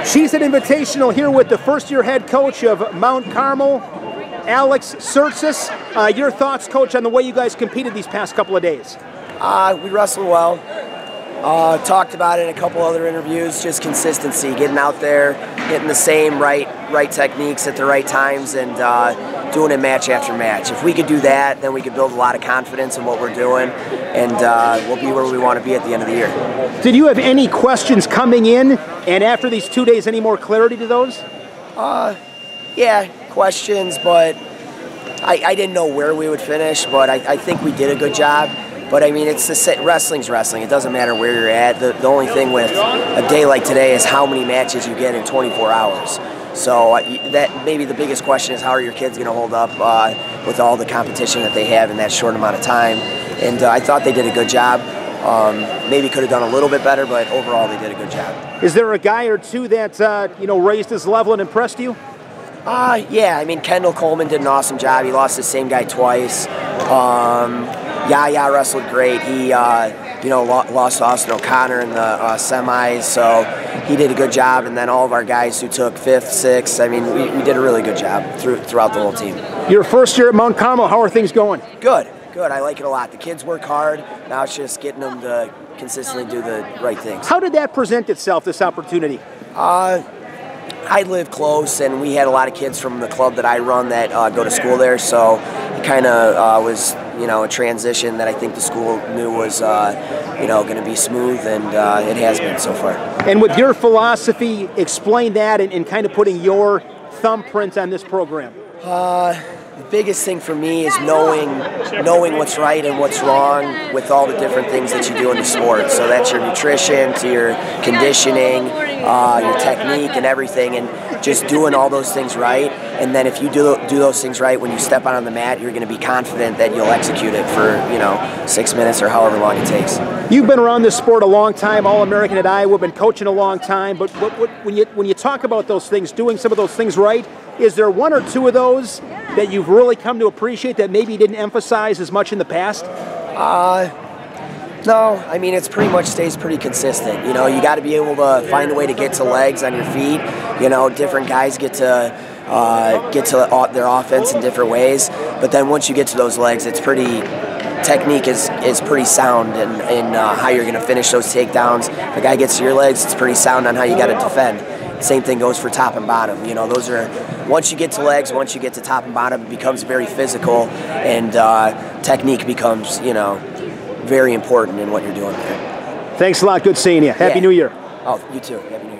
Cheesehead Invitational here with the first-year head coach of Mount Carmel, Alex Tsirtsis. Your thoughts, Coach, on the way you guys competed these past couple of days? We wrestled well. Talked about it in a couple other interviews, just consistency, getting out there, getting the same right techniques at the right times, and doing it match after match. If we could do that, then we could build a lot of confidence in what we're doing, and we'll be where we want to be at the end of the year. Did you have any questions coming in, and after these 2 days, any more clarity to those? Yeah, questions, but I didn't know where we would finish, but I think we did a good job. But I mean, wrestling's wrestling. It doesn't matter where you're at. The only thing with a day like today is how many matches you get in 24 hours. So that maybe the biggest question is how are your kids going to hold up with all the competition that they have in that short amount of time. And I thought they did a good job. Maybe could have done a little bit better, but overall they did a good job. Is there a guy or two that raised his level and impressed you? Yeah, I mean, Kendall Coleman did an awesome job. He lost the same guy twice. Yaya wrestled great. He, lost to Austin O'Connor in the semis, so he did a good job. And then all of our guys who took 5th, 6th, I mean, we did a really good job throughout the whole team. Your first year at Mount Carmel, how are things going? Good. I like it a lot. The kids work hard. Now it's just getting them to consistently do the right things. How did that present itself, this opportunity? I live close, and we had a lot of kids from the club that I run that go to school there, so it kind of was, a transition that I think the school knew was, going to be smooth, and it has been so far. And with your philosophy, explain that and kind of putting your thumbprint on this program. The biggest thing for me is knowing what's right and what's wrong with all the different things that you do in the sport. So that's your nutrition, to your conditioning, your technique and everything, and just doing all those things right. And then if you do those things right, when you step out on the mat, you're going to be confident that you'll execute it for 6 minutes or however long it takes. You've been around this sport a long time, All-American at Iowa, been coaching a long time, but when you talk about those things, doing some of those things right, is there one or two of those that you've really come to appreciate that maybe you didn't emphasize as much in the past? No, I mean, it's pretty much stays pretty consistent. You got to be able to find a way to get to legs on your feet. Different guys get to their offense in different ways, but then once you get to those legs, it's technique is pretty sound in how you're going to finish those takedowns. If a guy gets to your legs, it's pretty sound on how you got to defend. Same thing goes for top and bottom. Those are, once you get to legs, once you get to top and bottom, it becomes very physical, and technique becomes, very important in what you're doing there. Thanks a lot. Good seeing you. Happy New Year. Oh, you too. Happy New Year.